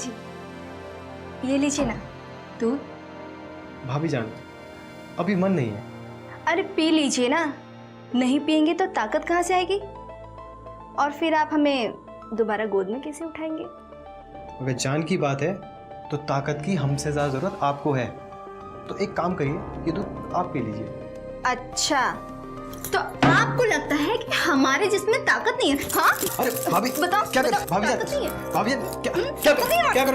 जी, ये लीजिए ना दूध। भाभी जान, अभी मन नहीं है। अरे पी लीजिए ना, नहीं पियेंगे तो ताकत कहाँ से आएगी, और फिर आप हमें दोबारा गोद में कैसे उठाएंगे? अगर जान की बात है तो ताकत की हमसे ज़्यादा ज़रूरत आपको है। तो एक काम करिए, ये दूध आप पी लीजिए। अच्छा, तो आपको लगता है कि हमारे जिसमें ताकत नहीं है? हाँ? अरे भाभी बताओ, क्या बताओ, कर भाभी ताकत नहीं है। भाभी क्या कर भाभी क्या कर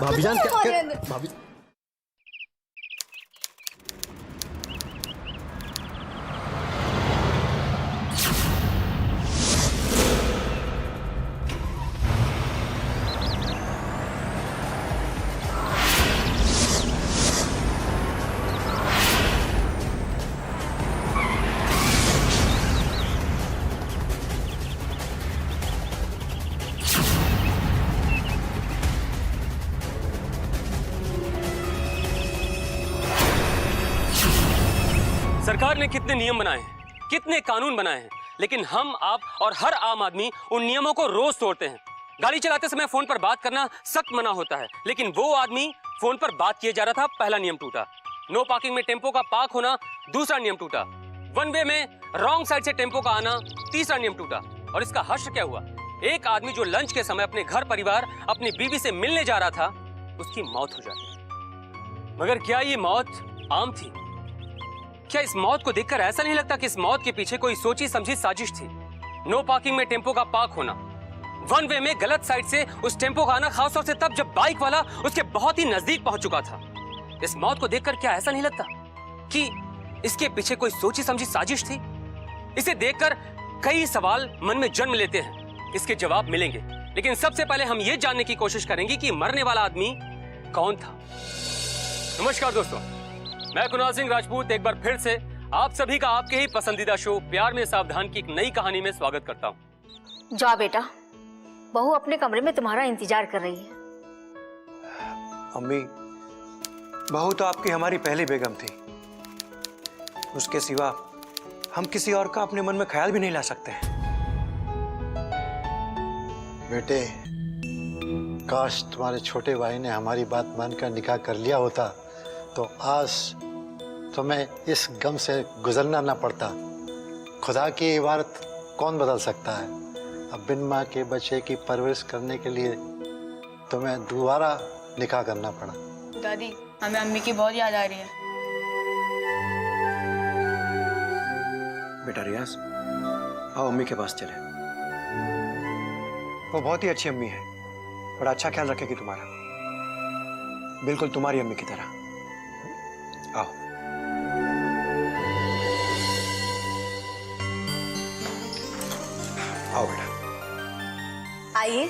भाभी जान क्या भाभी। सरकार ने कितने नियम बनाए हैं, कितने कानून बनाए हैं, लेकिन हम, आप और हर आम आदमी उन नियमों को रोज तोड़ते हैं। गाड़ी चलाते समय फोन पर बात करना सख्त मना होता है, लेकिन वो आदमी फोन पर बात किए जा रहा था, पहला नियम टूटा। नो पार्किंग में टेम्पो का पार्क होना, दूसरा नियम टूटा। वन वे में रॉन्ग साइड से टेम्पो का आना, तीसरा नियम टूटा। और इसका हश्र क्या हुआ? एक आदमी जो लंच के समय अपने घर परिवार, अपनी बीवी से मिलने जा रहा था, उसकी मौत हो जाती। मगर क्या ये मौत आम थी? क्या इस मौत को देखकर ऐसा नहीं लगता कि इस मौत के पीछे कोई सोची समझी साजिश थी? नो पार्किंग में टेम्पो का पार्क होना, वन वे में गलत साइड से उस टेम्पो का आना, खासतौर से तब जब बाइक वाला उसके बहुत ही नजदीक पहुंच चुका था। इस मौत को देखकर क्या ऐसा नहीं लगता कि इसके पीछे कोई सोची समझी साजिश थी? इसे देखकर कई सवाल मन में जन्म लेते हैं, इसके जवाब मिलेंगे, लेकिन सबसे पहले हम ये जानने की कोशिश करेंगे कि मरने वाला आदमी कौन था। नमस्कार दोस्तों, मैं कुणाल सिंह राजपूत एक बार फिर से आप सभी का आपके ही पसंदीदा शो प्यार में सावधान की एक नई कहानी में स्वागत करता हूँ। जाओ बेटा, बहू अपने कमरे में तुम्हारा इंतजार कर रही है। अम्मी, बहू तो आपकी हमारी पहली बेगम थी। उसके सिवा हम किसी और का अपने मन में ख्याल भी नहीं ला सकते हैं। बेटे, काश तुम्हारे छोटे भाई ने हमारी बात मानकर निकाह कर लिया होता तो आज तुम्हें इस गम से गुजरना ना पड़ता। खुदा की इबारत कौन बदल सकता है? अब बिन माँ के बच्चे की परवरिश करने के लिए तुम्हें दोबारा निकाह करना पड़ा। दादी, हमें अम्मी की बहुत याद आ रही है। बेटा रियाज, आओ अम्मी के पास चले। वो बहुत ही अच्छी अम्मी है, बड़ा अच्छा ख्याल रखेगी तुम्हारा, बिल्कुल तुम्हारी अम्मी की तरह। आओ। आओ बेटा। आइए,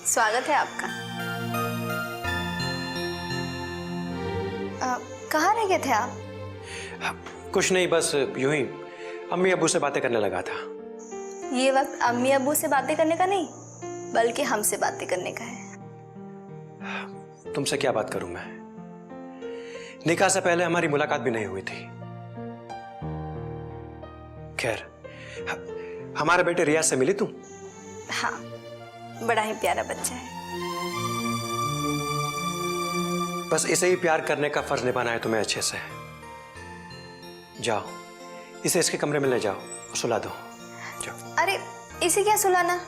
स्वागत है आपका। कहाँ रह गए थे आप? कुछ नहीं, बस यूं ही अम्मी अब्बू से बातें करने लगा था। ये वक्त अम्मी अब्बू से बातें करने का नहीं, बल्कि हमसे बातें करने का है। तुमसे क्या बात करूं मैं? निकाह से पहले हमारी मुलाकात भी नहीं हुई थी। खैर, हमारे बेटे रियाज से मिली तुम? हाँ, बड़ा ही प्यारा बच्चा है। बस इसे ही प्यार करने का फर्ज निभाना है तुम्हें अच्छे से। जाओ, इसे इसके कमरे में ले जाओ और सुला दो। जाओ। अरे इसे क्या सुलाना,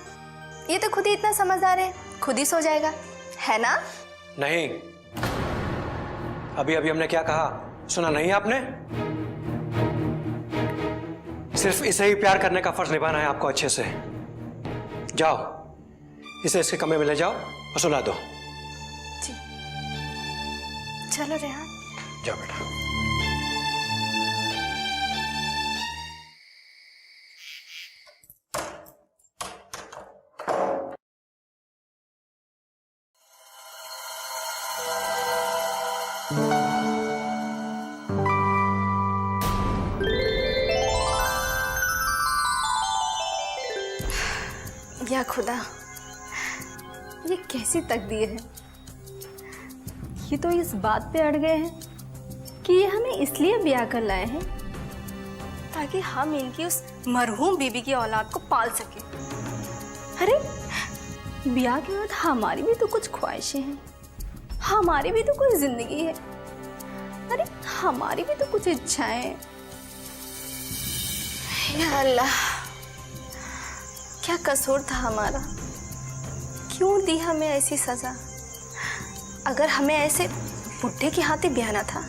ये तो खुद ही इतना समझदार है, खुद ही सो जाएगा, है ना? नहीं, अभी अभी हमने क्या कहा सुना नहीं आपने? सिर्फ इसे ही प्यार करने का फर्ज निभाना है आपको अच्छे से। जाओ, इसे इसके कमरे में ले जाओ और सुला दो। जी, चलो रेहान। जाओ बेटा। या खुदा, ये कैसी तकदीर है। ये तो इस बात पे अड़ गए हैं कि ये हमें इसलिए ब्याह कर लाए हैं ताकि हम इनकी उस मरहूम बीबी की औलाद को पाल सके। अरे ब्याह के बाद हमारी भी तो कुछ ख्वाहिशें हैं, हमारी भी तो कोई जिंदगी है, अरे हमारी भी तो कुछ इच्छाएं हैं। या अल्लाह, क्या कसूर था हमारा, क्यों दी हमें ऐसी सजा? अगर हमें ऐसे बुढ़े के हाथ ही ब्याहना था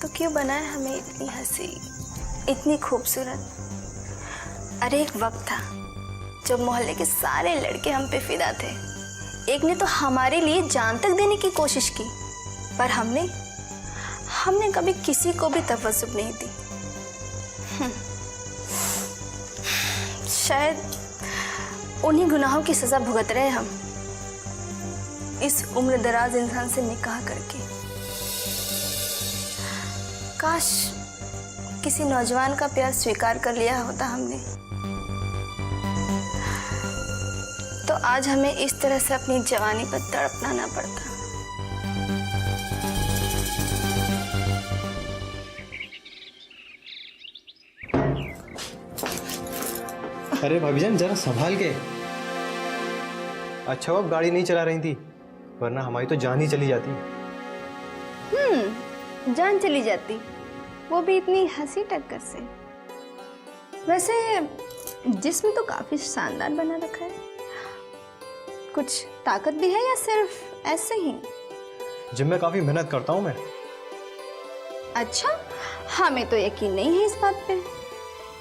तो क्यों बनाया हमें इतनी हंसी, इतनी खूबसूरत? अरे एक वक्त था जब मोहल्ले के सारे लड़के हम पे फिदा थे। एक ने तो हमारे लिए जान तक देने की कोशिश की, पर हमने कभी किसी को भी तवज्जुह नहीं दी। शायद उन्हीं गुनाहों की सजा भुगत रहे हम इस उम्र दराज इंसान से निकाह करके। काश किसी नौजवान का प्यार स्वीकार कर लिया होता हमने, तो आज हमें इस तरह से अपनी जवानी पर तड़पना ना पड़ता। अरे भाभी जान जरा संभाल के। अच्छा वो गाड़ी नहीं चला रही थी, वरना हमारी तो जान ही चली जाती। जान चली जाती, वो भी इतनी हंसी टक्कर से। वैसे जिस्म तो काफी शानदार बना रखा है, कुछ ताकत भी है या सिर्फ ऐसे ही? जिम में काफी मेहनत करता हूँ मैं। अच्छा, हमें तो यकीन नहीं है इस बात पे।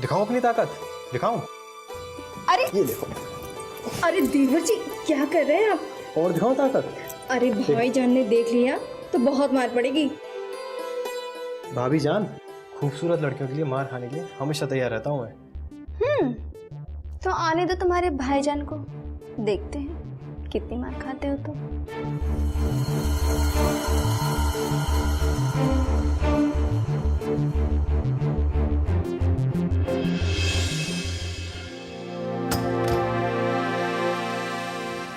दिखाऊं अपनी ताकत? दिखाऊं? अरे ये देखो। अरे देवर जी, क्या कर रहे हैं आप? और दिखाऊं ताकत? अरे भाईजान ने देख लिया तो बहुत मार पड़ेगी। भाभी जान, खूबसूरत लड़कियों के लिए मार खाने के लिए हमेशा तैयार रहता हूँ मैं। तो आने दो तुम्हारे भाईजान को, देखते हैं कितनी मार खाते हो तुम।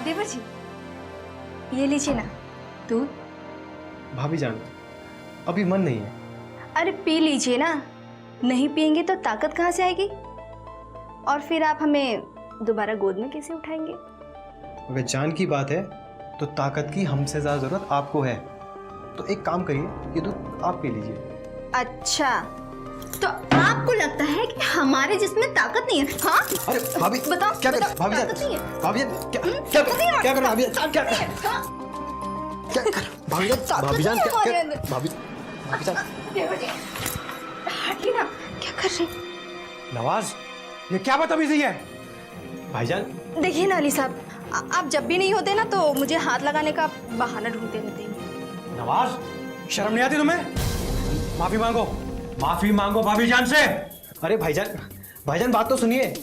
देवर जी, ये लीजिए ना दूध। भाभी जान, अभी मन नहीं है। अरे पी लीजिए ना, नहीं पियेंगे तो ताकत कहाँ से आएगी? और फिर आप हमें दोबारा गोद में कैसे उठाएंगे? अगर जान की बात है तो ताकत की हमसे ज्यादा जरूरत आपको है, तो एक काम करिए, ये दूध आप पी लीजिए। अच्छा, तो आपको लगता है कि हमारे जिसमें ताकत नहीं है? हाँ? अरे भाभी बताओ, क्या कर बताओ, भाभी जान, ताकत नहीं है। भाभी जान क्या कर भाभी जान, क्या कर भाभी जान, भाभी जान क्या भाभी जान। देवर जी, हटिए ना, क्या कर रहे हैं? नवाज, ये क्या बदतमीजी है? भाईजान देखिए ना अली साहब, आप जब भी नहीं होते ना तो मुझे हाथ लगाने का बहाना ढूंढते रहते हैं। नवाज, शर्म नहीं आती तुम्हें? माफी मांगो, माफी मांगो भाभी जान से। अरे भाईजान बात तो सुनिए।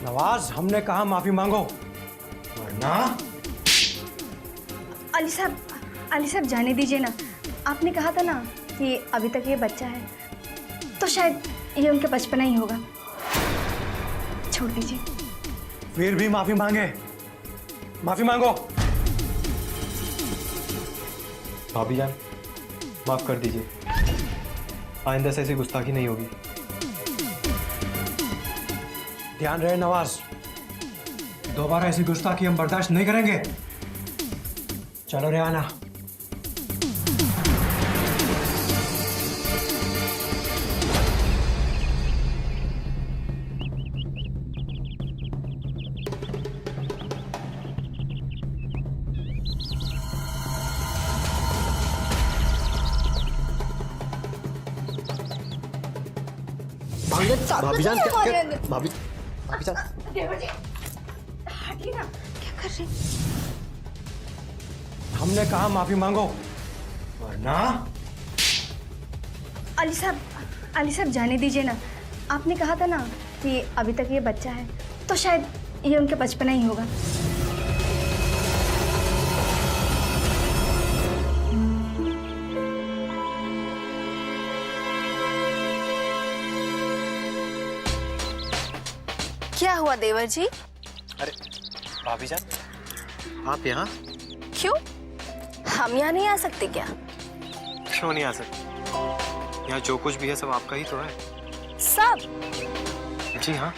नवाज, हमने कहा माफी मांगो, वरना। अली साहब जाने दीजिए ना, आपने कहा था ना कि अभी तक ये बच्चा है, तो शायद ये उनका बचपना ही होगा। छोड़ दीजिए। फिर भी माफी मांगे, माफी मांगो। भाभी जान माफ कर दीजिए, आइंदा से ऐसी गुस्ताखी नहीं होगी। ध्यान रहे नवाज, दोबारा ऐसी गुस्ताखी हम बर्दाश्त नहीं करेंगे। चलो रेहाना। भाभी जान क्या भाभी जान। देवर जी, हटिए ना, क्या कर रहे हैं? हमने कहा माफी मांगो, वरना। अली साहब जाने दीजिए ना, आपने कहा था ना कि अभी तक ये बच्चा है, तो शायद ये उनका बचपना ही होगा। क्या हुआ देवर जी? अरे भाभी जान, आप यहाँ? क्यों, हम यहाँ नहीं आ सकते क्या? क्यों नहीं आ सकते? यहाँ जो कुछ भी है सब आपका ही तो है। सब? जी हाँ।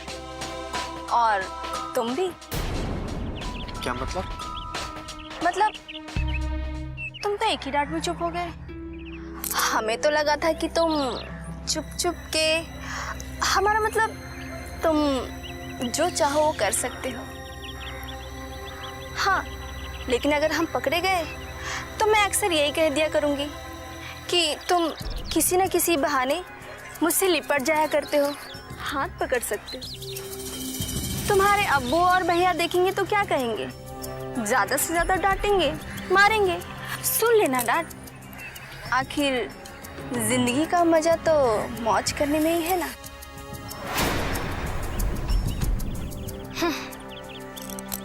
और तुम भी? क्या मतलब? मतलब तुम तो एक ही डांट में चुप हो गए। हमें तो लगा था कि तुम चुप चुप के, हमारा मतलब तुम जो चाहो वो कर सकते हो। हाँ, लेकिन अगर हम पकड़े गए तो मैं अक्सर यही कह दिया करूँगी कि तुम किसी न किसी बहाने मुझसे लिपट जाया करते हो, हाथ पकड़ सकते हो। तुम्हारे अब्बू और भैया देखेंगे तो क्या कहेंगे? ज़्यादा से ज़्यादा डांटेंगे, मारेंगे। सुन लेना डांट। आखिर जिंदगी का मजा तो मौज करने में ही है ना।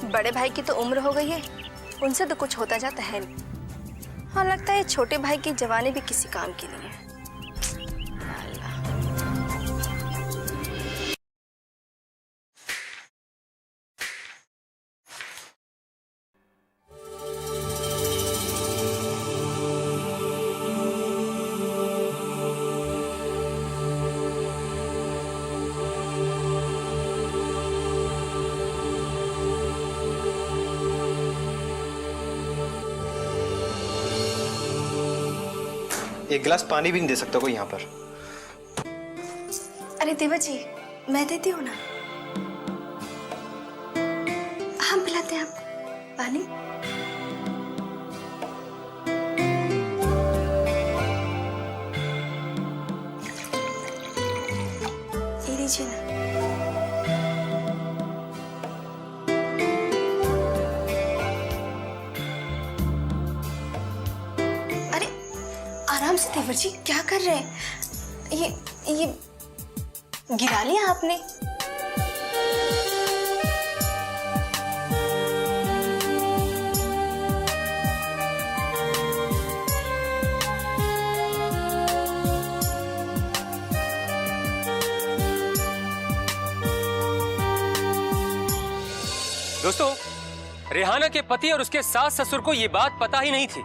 बड़े भाई की तो उम्र हो गई है, उनसे तो कुछ होता जाता है नहीं। हाँ, लगता है छोटे भाई की जवानी भी किसी काम की नहीं है। एक गिलास पानी भी नहीं दे सकता कोई यहाँ पर? अरे देवा जी, मैं देती हूँ ना। हम पिलाते हैं आपको पानी। ये लीजिए ना। अरे आराम से देवर जी, क्या कर रहे हैं? ये गिरा लिया आपने। दोस्तों, रेहाना के पति और उसके सास ससुर को ये बात पता ही नहीं थी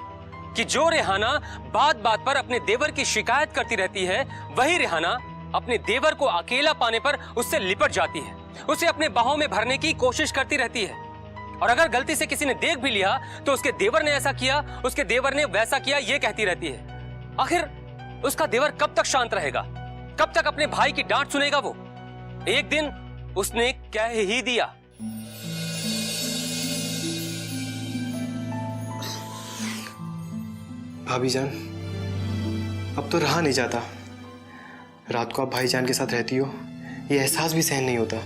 कि जो रेहाना बात बात पर अपने देवर की शिकायत करती रहती है, वही रेहाना अपने देवर को अकेला पाने पर उससे लिपट जाती है, उसे अपने बाहों में भरने की कोशिश करती रहती है। और अगर गलती से किसी ने देख भी लिया तो उसके देवर ने ऐसा किया, उसके देवर ने वैसा किया, ये कहती रहती है। आखिर उसका देवर कब तक शांत रहेगा? कब तक अपने भाई की डांट सुनेगा वो? एक दिन उसने कह ही दिया। भाभी जान, अब तो रहा नहीं जाता। रात को आप भाईजान के साथ रहती हो, ये एहसास भी सहन नहीं होता।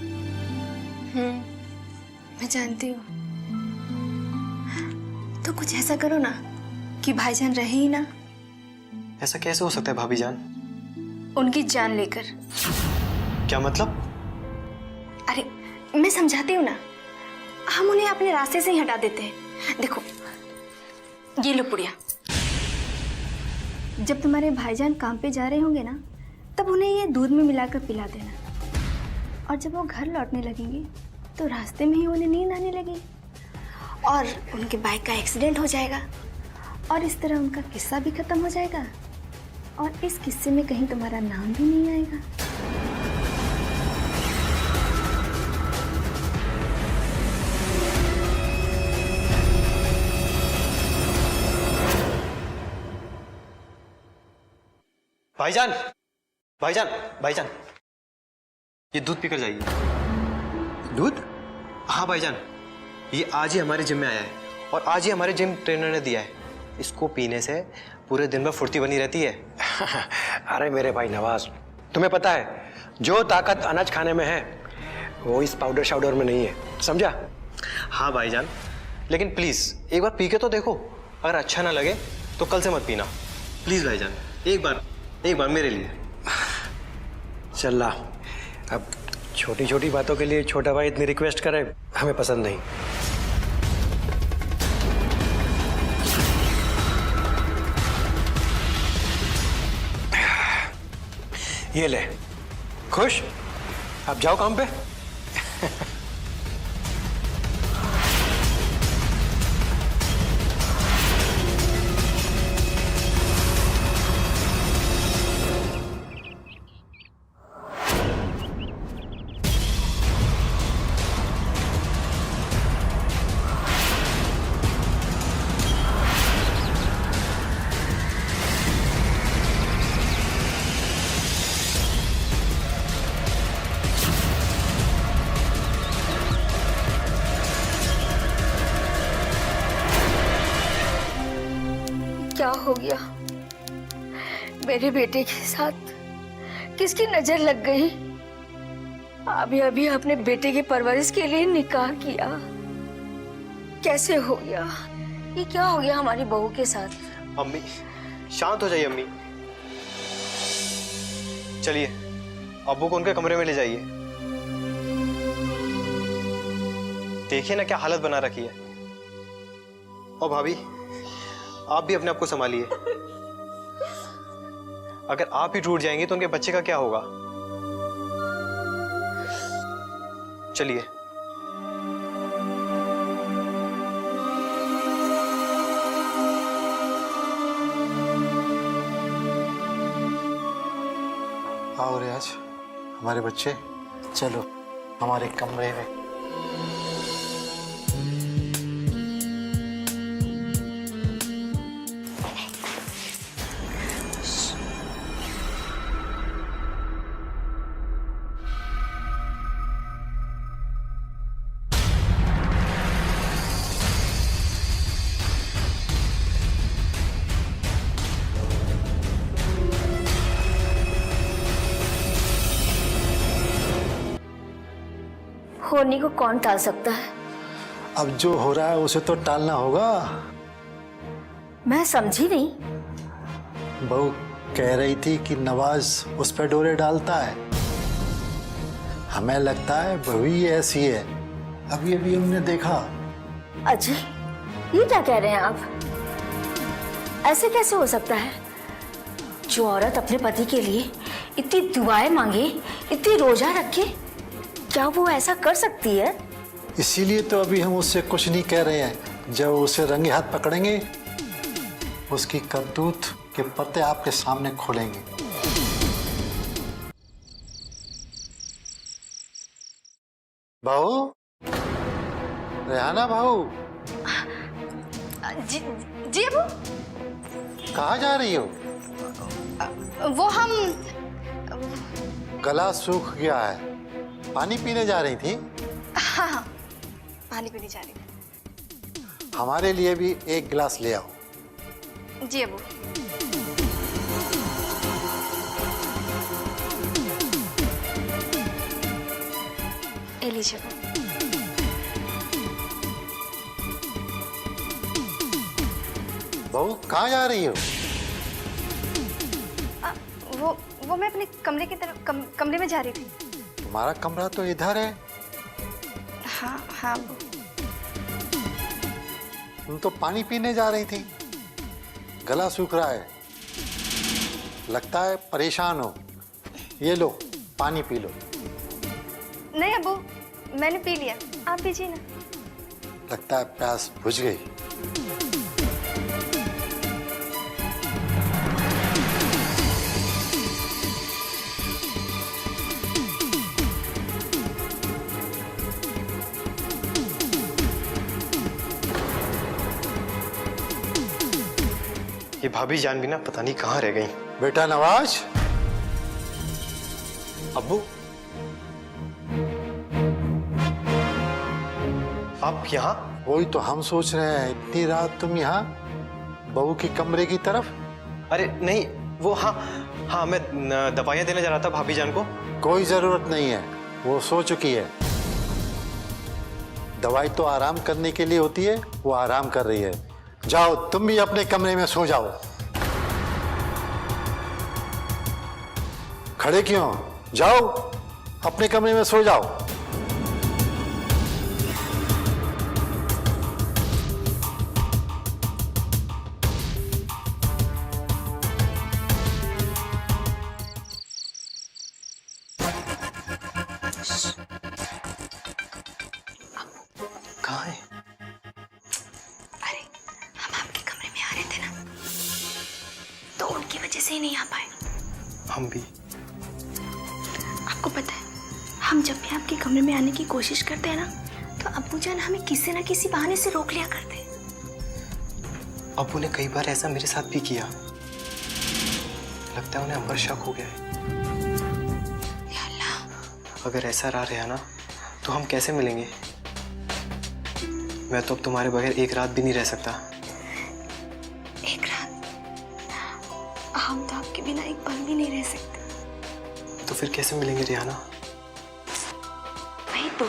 मैं जानती हूँ। तो कुछ ऐसा करो ना कि भाईजान रहे ही ना। ऐसा कैसे हो सकता है भाभी जान? उनकी जान लेकर। क्या मतलब? अरे मैं समझाती हूँ ना, हम उन्हें अपने रास्ते से ही हटा देते हैं। देखो, ये लो पुड़िया। जब तुम्हारे भाईजान काम पे जा रहे होंगे ना, तब उन्हें ये दूध में मिलाकर पिला देना। और जब वो घर लौटने लगेंगे तो रास्ते में ही उन्हें नींद आने लगेगी और उनके बाइक का एक्सीडेंट हो जाएगा और इस तरह उनका किस्सा भी खत्म हो जाएगा और इस किस्से में कहीं तुम्हारा नाम भी नहीं आएगा। भाईजान, भाईजान, भाईजान, ये दूध पीकर जाइए। दूध? हाँ भाईजान, ये आज ही हमारे जिम में आया है और आज ही हमारे जिम ट्रेनर ने दिया है। इसको पीने से पूरे दिन में फुर्ती बनी रहती है। अरे मेरे भाई नवाज, तुम्हें पता है जो ताकत अनाज खाने में है वो इस पाउडर शाउडर में नहीं है, समझा? हाँ भाईजान, लेकिन प्लीज एक बार पी के तो देखो। अगर अच्छा ना लगे तो कल से मत पीना, प्लीज भाईजान। एक बार मेरे लिए। चल ला, अब छोटी छोटी बातों के लिए छोटा भाई इतनी रिक्वेस्ट करे, हमें पसंद नहीं। ये ले, खुश? अब जाओ काम पे। गया? मेरे बेटे के साथ किसकी नजर लग गई? अभी अभी अपने बेटे की परवरिश के लिए निकाह किया, कैसे हो गया? ये क्या हो गया हमारी बहू के साथ? अम्मी शांत हो जाइए अम्मी। चलिए अब्बू को उनके कमरे में ले जाइए। देखिए ना क्या हालत बना रखी है। और भाभी आप भी अपने आप को संभालिए। अगर आप ही टूट जाएंगे तो उनके बच्चे का क्या होगा? चलिए। आओ रियाज, हमारे बच्चे, चलो हमारे कमरे में। होने को कौन टाल सकता है? अब जो हो रहा है उसे तो टालना होगा। मैं समझी नहीं। बहू कह रही थी कि नवाज उस पर डोरे डालता है। हमें लगता है बहू ही ऐसी है। अभी अभी हमने देखा। अजी, ये क्या कह रहे हैं आप? ऐसे कैसे हो सकता है? जो औरत अपने पति के लिए इतनी दुआएं मांगे, इतनी रोजा रखे, क्या वो ऐसा कर सकती है? इसीलिए तो अभी हम उससे कुछ नहीं कह रहे हैं। जब उसे रंगे हाथ पकड़ेंगे, उसकी करतूत के पत्ते आपके सामने खोलेंगे। बहू, रेहाना बहू, जी जी अबू। कहाँ जा रही हो? वो हम गला सूख गया है, पानी पीने जा रही थी? हाँ पानी पीने जा रही थी। हमारे लिए भी एक गिलास ले आओ। जी अबू। ए लीजिए अबू। बहू कहाँ जा रही हो? वो मैं अपने कमरे की तरफ कमरे में जा रही थी। तुम्हारा कमरा तो इधर है। हाँ हाँ अबू। तुम तो पानी पीने जा रही थी। गला सूख रहा है, लगता है परेशान हो। ये लो पानी पी लो। नहीं अबू, मैंने पी लिया, आप पीजिए ना। लगता है प्यास बुझ गई। ये भाभी जान भी ना पता नहीं कहाँ रह गई। बेटा नवाज, अब्बू आप यहाँ? वही तो हम सोच रहे हैं, इतनी रात तुम यहाँ बहू की कमरे की तरफ? अरे नहीं वो हाँ मैं दवाइयाँ देने जा रहा था भाभी जान को। कोई जरूरत नहीं है, वो सो चुकी है। दवाई तो आराम करने के लिए होती है, वो आराम कर रही है। जाओ तुम भी अपने कमरे में सो जाओ। खड़े क्यों? जाओ अपने कमरे में सो जाओ। कहाँ है? अरे हम आपके कमरे में आ रहे थे ना, तो उनकी वजह से ही नहीं आ पाए। हम भी। आपको पता है, हम जब भी आपके कमरे में आने की कोशिश करते हैं ना, तो अब्बू जान हमें किसी ना किसी बहाने से रोक लिया करते हैं। अब्बू ने कई बार ऐसा मेरे साथ भी किया। लगता है उन्हें हम पर शक हो गया है। या अल्लाह, अगर ऐसा रहा रहा ना तो हम कैसे मिलेंगे? मैं तो अब तुम्हारे बगैर एक रात भी नहीं रह सकता। एक रात? हम तो आपके बिना एक पल भी नहीं रह सकते। तो फिर कैसे मिलेंगे रिहाना? वही तो,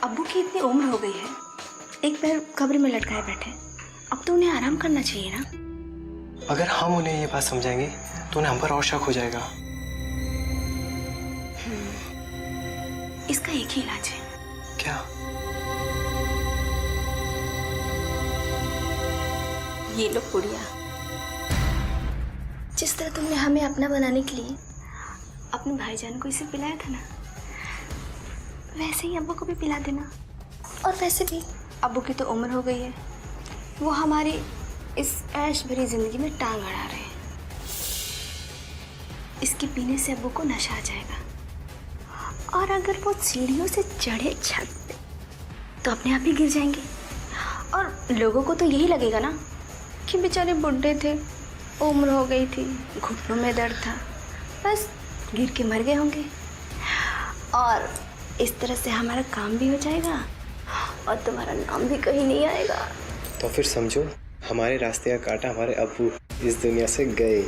अब्बू की इतनी उम्र हो गई है, एक पैर कब्र में लटकाए बैठे, अब तो उन्हें आराम करना चाहिए ना। अगर हम उन्हें ये बात समझाएंगे तो उन्हें हम पर और शक हो जाएगा। इसका एक ही इलाज है। क्या? ये लो पुड़िया। जिस तरह तुमने हमें अपना बनाने के लिए अपने भाईजान को इसे पिलाया था ना, वैसे ही अब्बू को भी पिला देना। और वैसे भी अब्बू की तो उम्र हो गई है, वो हमारी इस ऐश भरी जिंदगी में टांग अड़ा रहे हैं। इसके पीने से अब्बू को नशा आ जाएगा, और अगर वो सीढ़ियों से चढ़े छत पे तो अपने आप ही गिर जाएंगे, और लोगों को तो यही लगेगा ना कि बेचारे बुढ़े थे, उम्र हो गई थी, घुटनों में दर्द था, बस गिर के मर गए होंगे। और इस तरह से हमारा काम भी हो जाएगा और तुम्हारा नाम भी कहीं नहीं आएगा। तो फिर समझो, हमारे रास्ते का कांटा हमारे अब्बू इस दुनिया से गए।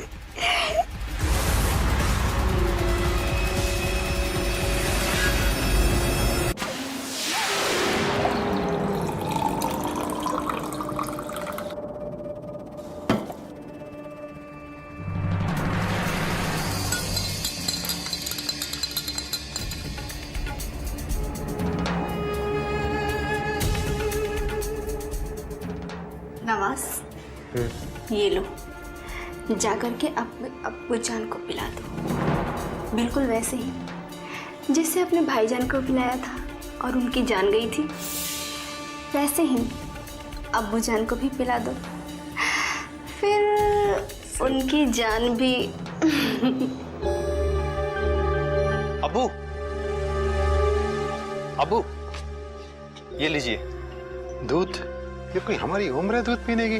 नवाज, ये लो, जाकर के अब्बू जान को पिला दो, बिल्कुल वैसे ही जिससे अपने भाईजान को पिलाया था और उनकी जान गई थी, वैसे ही अब्बू जान को भी पिला दो, फिर उनकी जान भी। अब्बू, अब्बू, ये लीजिए दूध? ये कोई हमारी उम्र है दूध पीने की?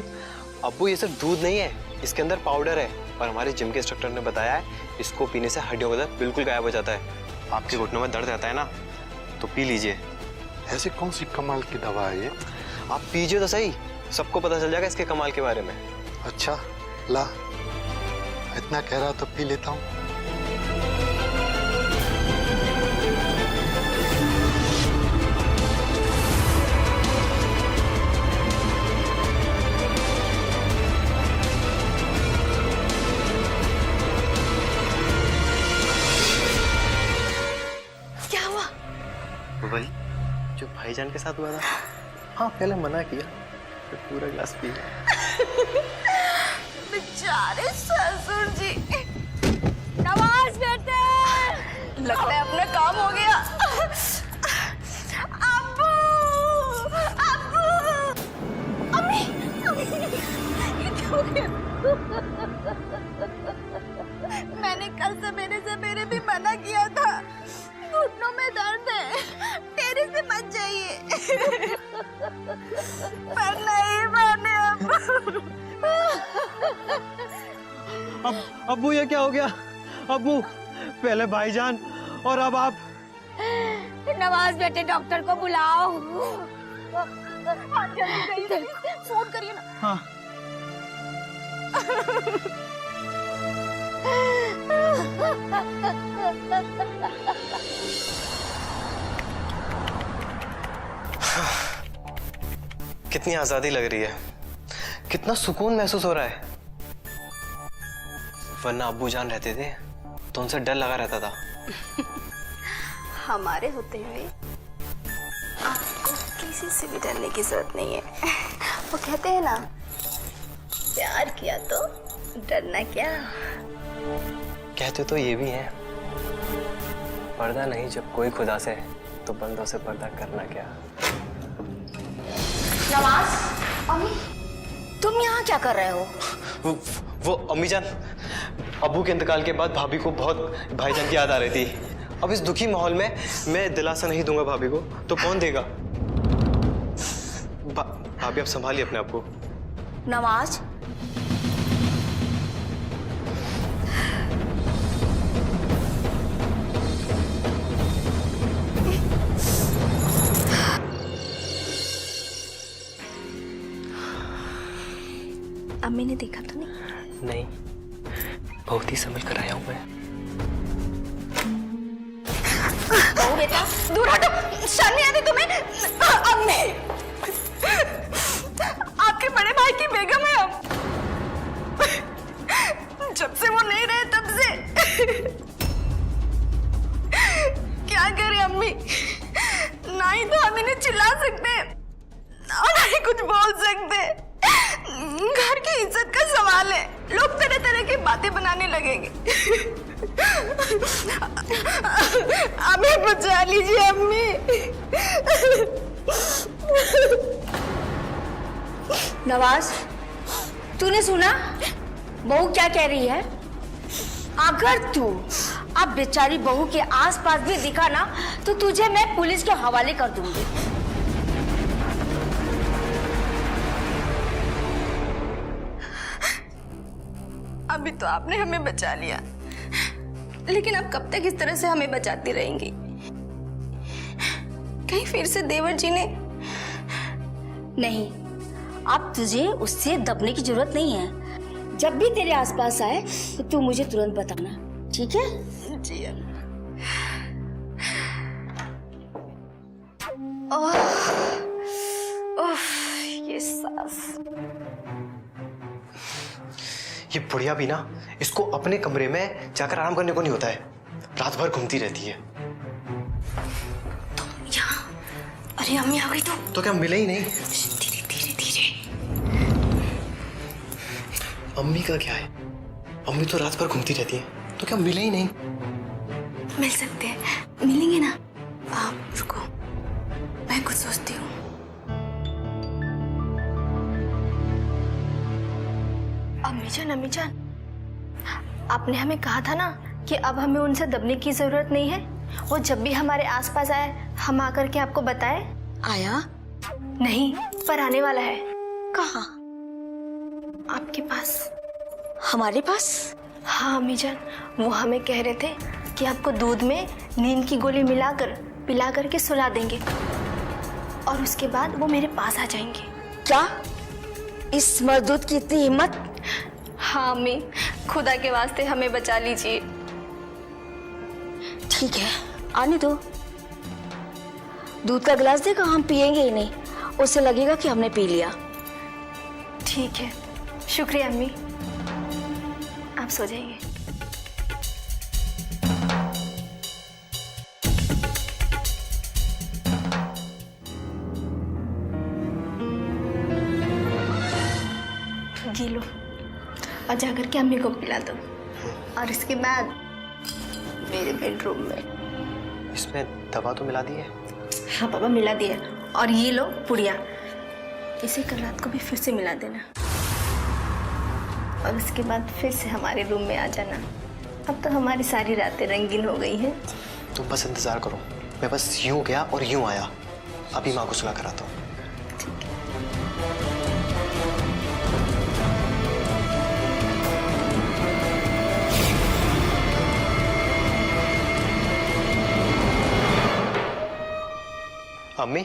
अब्बू, ये सिर्फ दूध नहीं है, इसके अंदर पाउडर है, और हमारे जिम के इंस्ट्रक्टर ने बताया है इसको पीने से हड्डियों का दर्द बिल्कुल गायब हो जाता है। आपके घुटनों में दर्द रहता है ना, तो पी लीजिए। ऐसी कौन सी कमाल की दवा है ये? आप पीजिए तो सही, सबको पता चल जाएगा इसके कमाल के बारे में। अच्छा, ला, इतना कह रहा तो पी लेता हूँ। वही जो भाईजान के साथ हुआ था। हाँ, पहले मना किया, फिर पूरा गिलास पी। बेचारे ससुर जी। नवाज बेटे, लगता है अपना काम हो गया। अब्बू, अब्बू, अम्मी, ये क्या हो गया? मैंने कल सवेरे भी मना किया था, घुटनों में दर्द है, तेरे से मत जाइए। पर नहीं माने अब्बू, ये क्या हो गया? अब्बू, पहले भाईजान और अब आप। नवाज बेटे, डॉक्टर को बुलाओ। जल्दी फोन करिए ना। हाँ। कितनी आजादी लग रही है, कितना सुकून महसूस हो रहा है। वरना अब्बू जान रहते थे तो उनसे डर लगा रहता था। हमारे होते हुए आपको किसी से भी डरने की जरूरत नहीं है। वो कहते हैं ना, प्यार किया तो डरना क्या। कहते तो ये भी हैं, पर्दा नहीं जब कोई खुदा से, तो बंदों से पर्दा करना क्या। नवाज, अम्मी, तुम यहाँ क्या कर रहे हो? वो अम्मी जान, अब्बू के इंतकाल के बाद भाभी को बहुत भाईजान की याद आ रही थी। अब इस दुखी माहौल में मैं दिलासा नहीं दूंगा भाभी को तो कौन देगा। भाभी आप संभालिए अपने आप को। नवाज, अम्मी ने देखा तो नहीं? नहीं, बहुत ही संभल कर आया हूँ मैं। बहू बेटा दूर हटो, शर्म नहीं आती तुम्हें? अम्मी, आपके बड़े भाई की बेगम है हम। जब से वो नहीं रहे तब से क्या करे अम्मी, ना ही तो हम इन्हें चिल्ला सकते और ना ही कुछ बोल सकते। घर की इज्जत का सवाल है, लोग तरह तरह की बातें बनाने लगेंगे। हमें बचा लीजिए अम्मी। नवाज, तूने सुना बहू क्या कह रही है? अगर तू अब बेचारी बहू के आसपास भी दिखा ना तो तुझे मैं पुलिस के हवाले कर दूंगी। अभी तो आपने हमें बचा लिया, लेकिन अब कब तक इस तरह से हमें बचाती रहेंगी? कहीं फिर से देवर जी ने? नहीं, अब तुझे उससे दबने की जरूरत नहीं है। जब भी तेरे आसपास आए तो तू मुझे तुरंत बताना, ठीक है? जी ये सास, ये बुढ़िया भी ना, इसको अपने कमरे में जाकर आराम करने को नहीं होता है, रात भर घूमती रहती है। अरे अम्मी आ गई तो क्या मिले ही नहीं? धीरे धीरे धीरे। अम्मी का क्या है, अम्मी तो रात भर घूमती रहती है, तो क्या मिले ही नहीं? मिल सकते हैं, मिलेंगे ना। आप रुको, मैं कुछ सोचती हूँ। अम्मी जान, आपने हमें कहा था ना कि अब हमें उनसे दबने की जरूरत नहीं है। वो जब भी हमारे आसपास आए हम आकर के आपको बताए। आया? नहीं, पर आने वाला है। कहाँ? आपके पास। हमारे पास? हाँ अम्मी जान, वो हमें कह रहे थे कि आपको दूध में नींद की गोली मिलाकर पिला करके सुला देंगे और उसके बाद वो मेरे पास आ जाएंगे। क्या इस मर्दूद की इतनी हिम्मत? हाँ अम्मी, खुदा के वास्ते हमें बचा लीजिए। ठीक है, आने दो। दूध का गिलास देगा, हम पिएंगे ही नहीं, उससे लगेगा कि हमने पी लिया। ठीक है, शुक्रिया अम्मी, आप सो जाइए। जी लो और जाकर के अम्मी को पिला दो, और इसके बाद मेरे बेडरूम में। इसमें दवा तो मिला दी है? हाँ पापा, मिला दिया। और ये लो पुड़िया, इसे कल रात को भी फिर से मिला देना और उसके बाद फिर से हमारे रूम में आ जाना। अब तो हमारी सारी रातें रंगीन हो गई हैं। तुम बस इंतजार करो, मैं बस यूं गया और यूं आया। अभी माँ को सुला कर आता हूँ। अम्मी,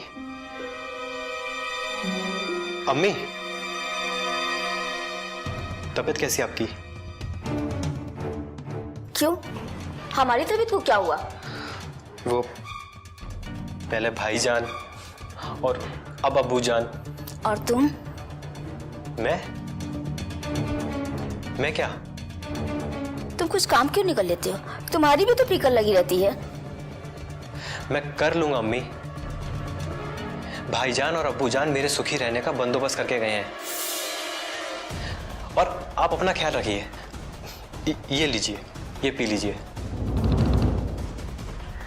अम्मी, तबीयत कैसी है आपकी? क्यों? हमारी तबीयत को क्या हुआ? वो पहले भाईजान और अब अब्बूजान। और तुम? मैं क्या? तुम कुछ काम क्यों नहीं कर लेते हो? तुम्हारी भी तो फिक्र लगी रहती है। मैं कर लूंगा अम्मी। भाईजान और अब्बूजान मेरे सुखी रहने का बंदोबस्त करके गए हैं, और आप अपना ख्याल रखिए। ये लीजिए, ये पी लीजिए।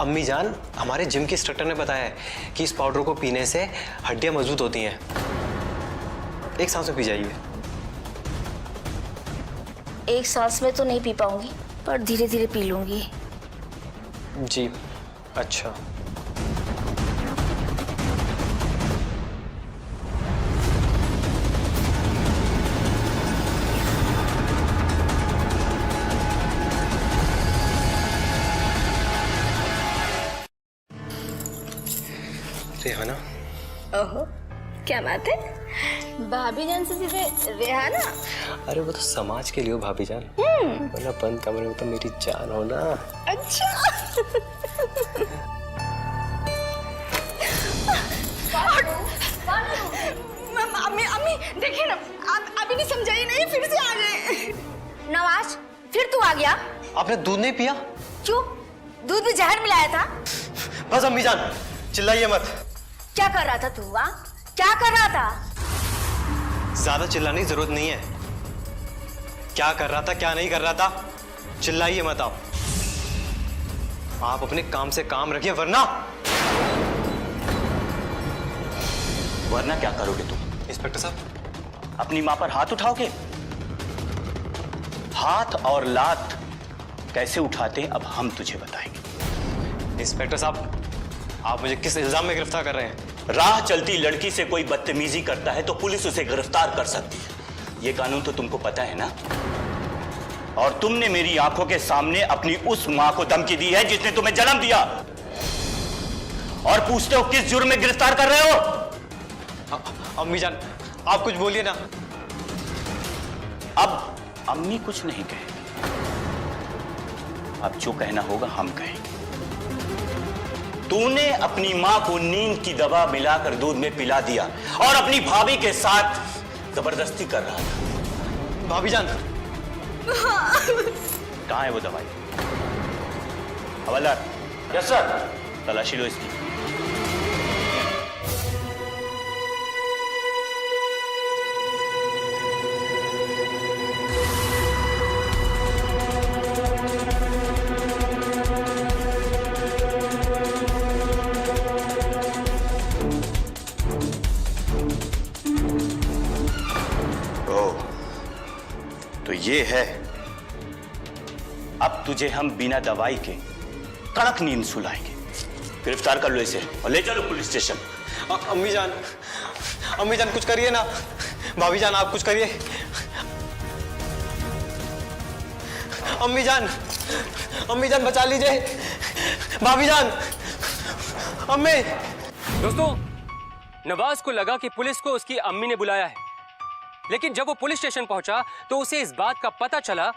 अम्मी जान, हमारे जिम के इंस्ट्रक्टर ने बताया है कि इस पाउडर को पीने से हड्डियां मजबूत होती हैं। एक सांस में पी जाइए। एक सांस में तो नहीं पी पाऊंगी, पर धीरे धीरे पी लूंगी। जी अच्छा। रेहाना, ओहो, क्या बात है? भाभी जान से सीधे रेहाना? अरे वो तो समाज के लिए हो भाभी जान, वरना बंद कमरे में तो मेरी जान हो ना। अच्छा। अम्मी अम्मी देखिए ना, आप अभी नहीं समझाई नहीं, फिर से आ गए। नवाज, फिर तू आ गया? आपने दूध नहीं पिया? क्यों? दूध में जहर मिलाया था? बस अम्मी जान चिल्लाइए मत। क्या कर रहा था तू? वहाँ क्या कर रहा था? ज्यादा चिल्लाने की जरूरत नहीं है। क्या कर रहा था क्या नहीं कर रहा था, चिल्लाइए मत आप। आप अपने काम से काम रखिए, वरना क्या करोगे तुम? इंस्पेक्टर साहब, अपनी मां पर हाथ उठाओगे? हाथ और लात कैसे उठाते अब हम तुझे बताएंगे। इंस्पेक्टर साहब, आप मुझे किस इल्जाम में गिरफ्तार कर रहे हैं? राह चलती लड़की से कोई बदतमीजी करता है तो पुलिस उसे गिरफ्तार कर सकती है, ये कानून तो तुमको पता है ना। और तुमने मेरी आंखों के सामने अपनी उस मां को धमकी दी है जिसने तुम्हें जन्म दिया, और पूछते हो किस जुर्म में गिरफ्तार कर रहे हो? अम्मी जान आप कुछ बोलिए ना। अब अम्मी कुछ नहीं कहेगी, अब जो कहना होगा हम कहेंगे। तूने अपनी मां को नींद की दवा मिलाकर दूध में पिला दिया और अपनी भाभी के साथ जबरदस्ती कर रहा था। भाभी जान, कहां है वो दवाई? हवलदार। Yes sir. तलाशी लो इसकी। तो ये है, अब तुझे हम बिना दवाई के कड़क नींद सुलाएंगे। गिरफ्तार कर लो इसे और ले चलो पुलिस स्टेशन। अम्मी जान कुछ करिए ना। भाभी जान आप कुछ करिए। अम्मी जान बचा लीजिए। भाभी जान, अम्मी। दोस्तों, नवाज को लगा कि पुलिस को उसकी अम्मी ने बुलाया है, लेकिन जब वो पुलिस स्टेशन पहुंचा तो उसे इस बात का पता चला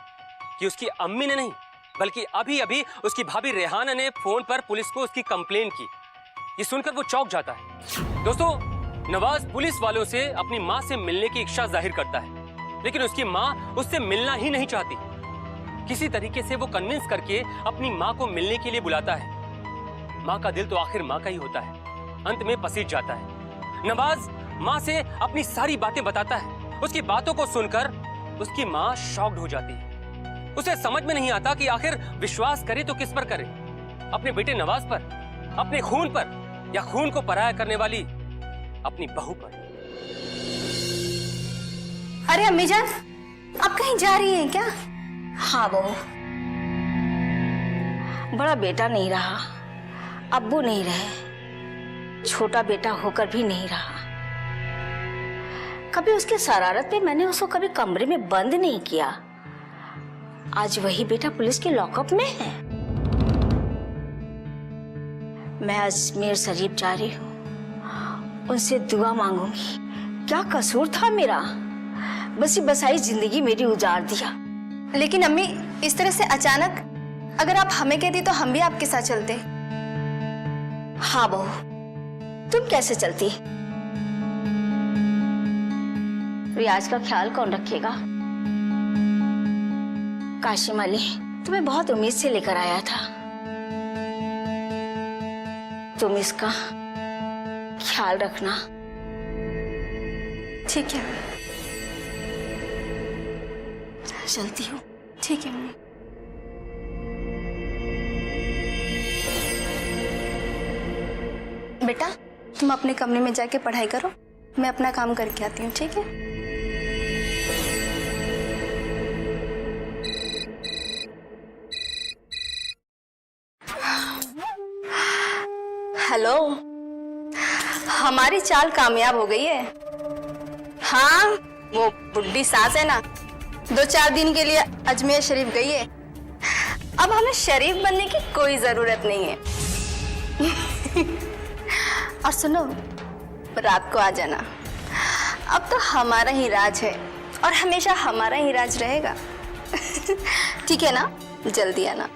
कि उसकी अम्मी ने नहीं, बल्कि अभी अभी उसकी भाभी रेहाना ने फोन पर पुलिस को उसकी कंप्लेन की। ये सुनकर वो चौंक जाता है। दोस्तों, नवाज पुलिस वालों से अपनी मां से मिलने की इच्छा जाहिर करता है, लेकिन उसकी मां उससे मिलना ही नहीं चाहती। किसी तरीके से वो कन्विंस करके अपनी मां को मिलने के लिए बुलाता है। मां का दिल तो आखिर मां का ही होता है, अंत में पसीज जाता है। नवाज मां से अपनी सारी बातें बताता है। उसकी बातों को सुनकर उसकी मां शॉक्ड हो जाती है। उसे समझ में नहीं आता कि आखिर विश्वास करे तो किस पर करे, अपने बेटे नवाज पर, अपने खून पर, या खून को पराया करने वाली अपनी बहू पर। अरे अम्मी जान, आप कहीं जा रही हैं क्या? हाँ बहू, बड़ा बेटा नहीं रहा, अब्बू नहीं रहे, छोटा बेटा होकर भी नहीं रहा। कभी उसके शरारत पे मैंने उसको कभी कमरे में बंद नहीं किया। आज वही बेटा पुलिस के लॉकअप में है। मैं अजमेर शरीफ जा रही हूँ, उनसे दुआ मांगूंगी। क्या कसूर था मेरा? बसी बसाई जिंदगी मेरी उजाड़ दिया। लेकिन अम्मी, इस तरह से अचानक अगर आप हमें कहती तो हम भी आपके साथ चलते। हाँ बहू, तुम कैसे चलती? रियाज का ख्याल कौन रखेगा? काशिम अली तुम्हें बहुत उम्मीद से लेकर आया था, तुम इसका ख्याल रखना। ठीक है, चलती हूँ। ठीक है अम्मी। बेटा, तुम अपने कमरे में जाके पढ़ाई करो, मैं अपना काम करके आती हूँ, ठीक है? हेलो, हमारी चाल कामयाब हो गई है। हाँ, वो बुढ़ी सास है ना, 2-4 दिन के लिए अजमेर शरीफ गई है। अब हमें शरीफ बनने की कोई जरूरत नहीं है। और सुनो, रात को आ जाना, अब तो हमारा ही राज है और हमेशा हमारा ही राज रहेगा। ठीक है ना, जल्दी आना।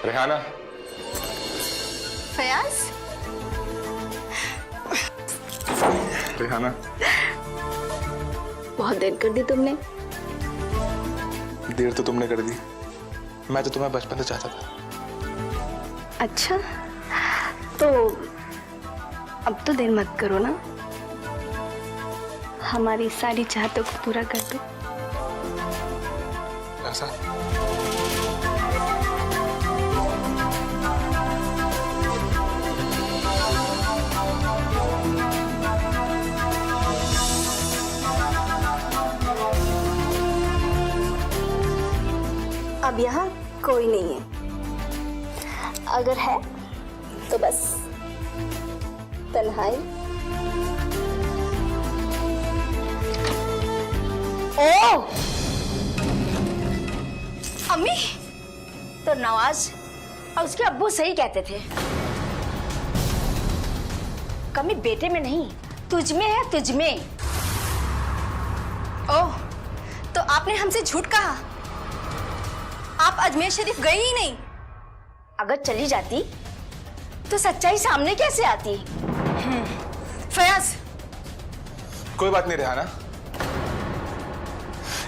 रेहाना, फयाज, रेहाना, बहुत देर कर दी तुमने। देर तो तुमने कर दी, मैं तो तुम्हें बचपन से चाहता था। अच्छा, तो अब तो देर मत करो ना, हमारी सारी चाहतों को पूरा कर दो। ऐसा? अब यहाँ कोई नहीं है, अगर है तो बस तन्हाई। ओ अम्मी, तो नवाज और उसके अब्बू सही कहते थे, कमी बेटे में नहीं तुझ में है, तुझ में। ओह, तो आपने हमसे झूठ कहा, आप अजमेर शरीफ गई ही नहीं। अगर चली जाती तो सच्चाई सामने कैसे आती? फयाज, कोई बात नहीं रेहाना,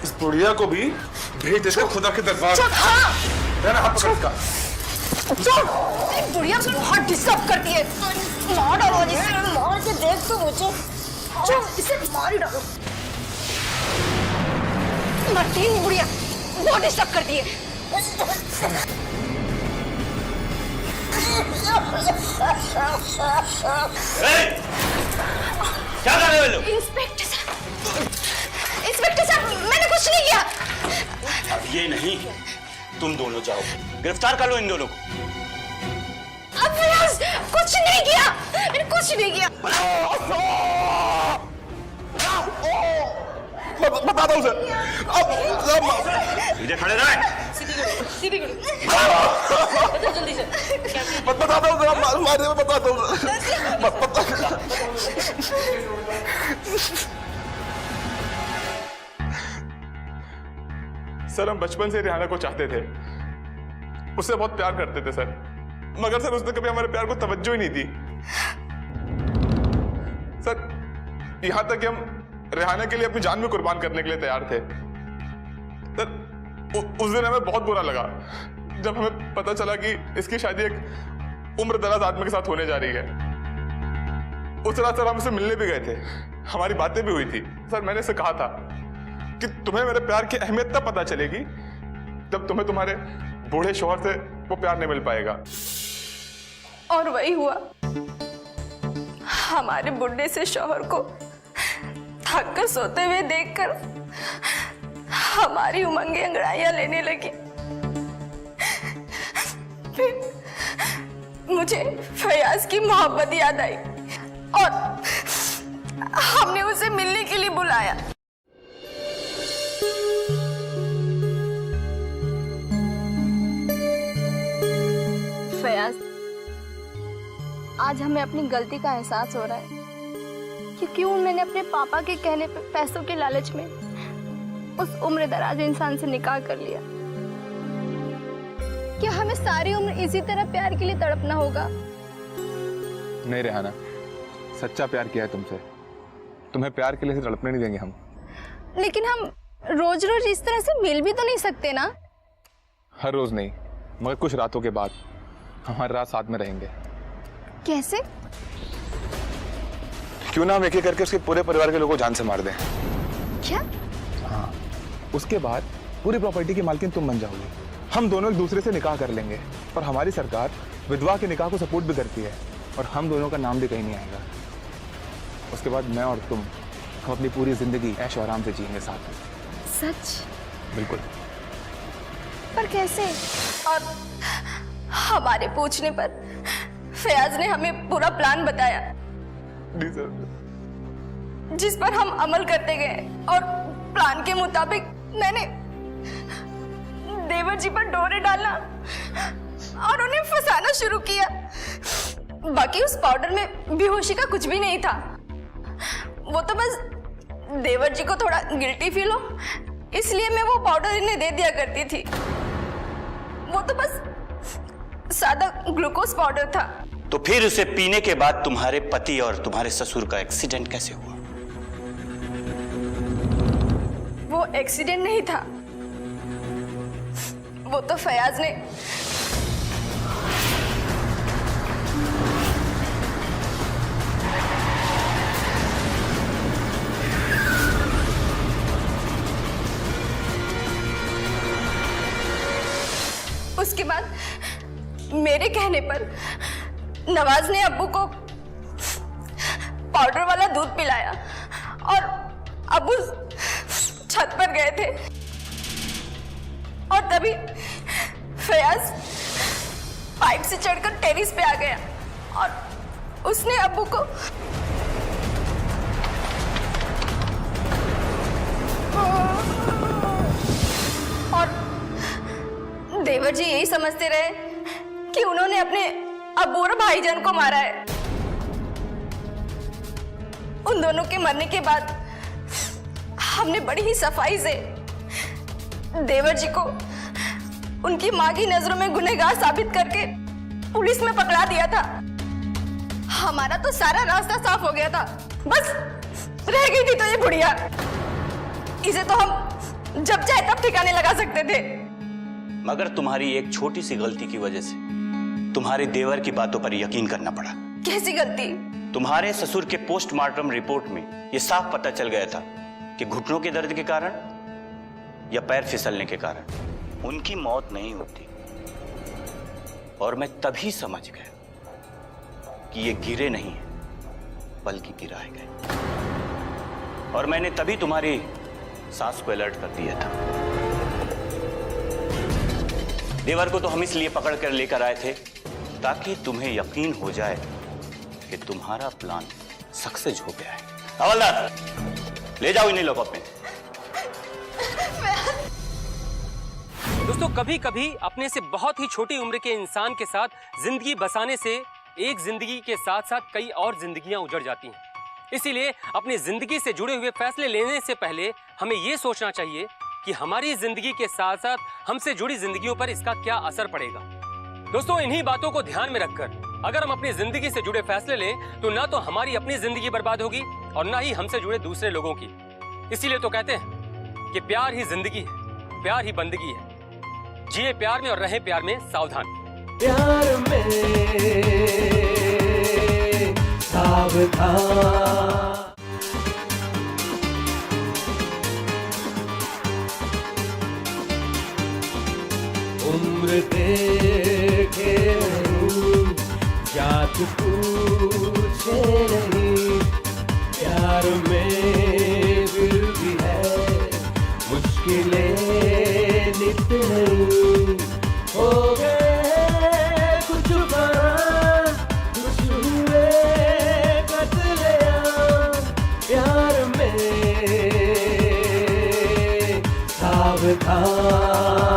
इस बुढ़िया को भी भेज देते खुदा के दरबार। हाँ, रेहाना, हाथ पकड़ इसका। बुढ़िया बहुत डिस्टर्ब करती है, मार डालो इसे, मार के देख तो मुझे। चुप, इसे मार ही डालो। मरती नहीं बुढ़िया, बहुत डिस्टर्ब करती है। क्या कर रहे हो लोग? इंस्पेक्टर साहब, इंस्पेक्टर साहब, मैंने कुछ नहीं किया। अब ये नहीं, तुम दोनों जाओ, गिरफ्तार कर लो इन दोनों को। अब फयाज, कुछ नहीं किया, मैंने कुछ नहीं किया। बताता हूँ सर। सीधे खड़े रहे। बताता हूँ सर, मारे में बताता हूँ सर। हम बचपन से रेहाना को चाहते थे, उससे बहुत प्यार करते थे सर, मगर सर उसने कभी हमारे प्यार को तवज्जो ही नहीं दी सर। यहां तक कि हम रेहाना के लिए अपनी जान भी कुर्बान करने के लिए तैयार थे सर। उस दिन हमें बहुत बुरा लगा जब हमें पता चला कि इसकी शादी एक उम्र दराज आदमी के साथ होने जा रही है। उस रात सर हम उससे मिलने भी गए थे, हमारी बातें भी हुई थी सर। मैंने इसे कहा था कि तुम्हें मेरे प्यार की अहमियत तब पता चलेगी जब तुम्हें तुम्हारे बूढ़े शौहर से वो प्यार नहीं मिल पाएगा। और वही हुआ, हमारे बुढ़े से शौहर को थक कर सोते हुए देखकर हमारी उमंगें अंगड़ाइयां लेने लगी। फिर मुझे फयाज की मोहब्बत याद आई और हमने उसे मिलने के लिए बुलाया। फयाज, आज हमें अपनी गलती का एहसास हो रहा है कि क्यों मैंने अपने पापा के कहने पे पैसों के लालच में उस उम्र दराज इंसान से निकाह कर लिया। क्या हमें सारी उम्र इसी तरह प्यार के लिए तड़पना होगा? नहीं रेहाना, सच्चा प्यार किया है तुमसे, तुम्हें प्यार के लिए तड़पने नहीं देंगे हम। लेकिन हम रोज रोज इस तरह से मिल भी तो नहीं सकते ना। हर रोज नहीं, मगर कुछ रातों के बाद हमारी रात साथ में रहेंगे। कैसे? क्यों ना हम एक एक करके उसके पूरे परिवार के लोगों को जान से मार दें। क्या? हाँ, उसके बाद पूरी प्रॉपर्टी की मालकिन तुम बन जाओगी। हम दोनों एक दूसरे से निकाह कर लेंगे और हमारी सरकार विधवा के निकाह को सपोर्ट भी करती है और हम दोनों का नाम भी कहीं नहीं आएगा। उसके बाद मैं और तुम हम अपनी पूरी जिंदगी ऐश और आराम से जिएंगे साथ में। सच? बिल्कुल। पर कैसे? और हमारे पूछने पर फयाज ने हमें पूरा प्लान बताया जिस पर हम अमल करते गए और प्लान के मुताबिक मैंने देवर जी पर डोरे डालना और उन्हें फंसाना शुरू किया। बाकी उस पाउडर में बेहोशी का कुछ भी नहीं था। वो तो बस देवर जी को थोड़ा गिल्टी फील हो इसलिए मैं वो पाउडर इन्हें दे दिया करती थी। वो तो बस सादा ग्लूकोज पाउडर था। तो फिर उसे पीने के बाद तुम्हारे पति और तुम्हारे ससुर का एक्सीडेंट कैसे हुआ? वो एक्सीडेंट नहीं था, वो तो फयाज ने उसके बाद मेरे कहने पर नवाज ने अब्बू को पाउडर वाला दूध पिलाया और अब्बू छत पर गए थे और तभी फयाज पाइप से चढ़कर टेरिस पे आ गया और उसने अब्बू को और देवर जी यही समझते रहे कि उन्होंने अपने अब्बू और भाईजान को मारा है। उन दोनों के मरने के बाद हमने बड़ी ही सफाई से देवर जी को उनकी मां की नजरों में गुनहगार साबित करके पुलिस में पकड़ा दिया था। हमारा तो सारा रास्ता साफ हो गया था, बस रह गई थी तो ये बुढ़िया। इसे तो हम जब चाहे तब ठिकाने लगा सकते थे। मगर तुम्हारी एक छोटी सी गलती की वजह से तुम्हारे देवर की बातों पर यकीन करना पड़ा। कैसी गलती? तुम्हारे ससुर के पोस्टमार्टम रिपोर्ट में यह साफ पता चल गया था कि घुटनों के दर्द के कारण या पैर फिसलने के कारण उनकी मौत नहीं होती। और मैं तभी समझ गया कि ये गिरे नहीं हैं बल्कि गिराए गए। और मैंने तभी तुम्हारी सास को अलर्ट कर दिया था। देवर को तो हम इसलिए पकड़ कर लेकर आए थे ताकि तुम्हें यकीन हो जाए कि तुम्हारा प्लान सक्सेस हो गया है। हवलदार, ले जाओ इन्हें लॉकअप में। दोस्तों, कभी कभी अपने से बहुत ही छोटी उम्र के इंसान के साथ जिंदगी बसाने से एक जिंदगी के साथ साथ कई और जिंदगियां उजड़ जाती हैं। इसीलिए अपनी जिंदगी से जुड़े हुए फैसले लेने से पहले हमें यह सोचना चाहिए कि हमारी जिंदगी के साथ साथ हमसे जुड़ी जिंदगियों पर इसका क्या असर पड़ेगा। दोस्तों, इन्हीं बातों को ध्यान में रखकर अगर हम अपनी जिंदगी से जुड़े फैसले लें तो ना तो हमारी अपनी जिंदगी बर्बाद होगी और ना ही हमसे जुड़े दूसरे लोगों की। इसीलिए तो कहते हैं कि प्यार ही जिंदगी है, प्यार ही बंदगी है। जिए प्यार में और रहे प्यार में सावधान। प्यार में सावधान। उम्र देखे नहीं, जात पूछे नहीं, प्यार में दिल भी है मुश्किलें नित नहीं। हो गए कुछ बार, कुछ हुए कत्लेआम, प्यार में सावधान।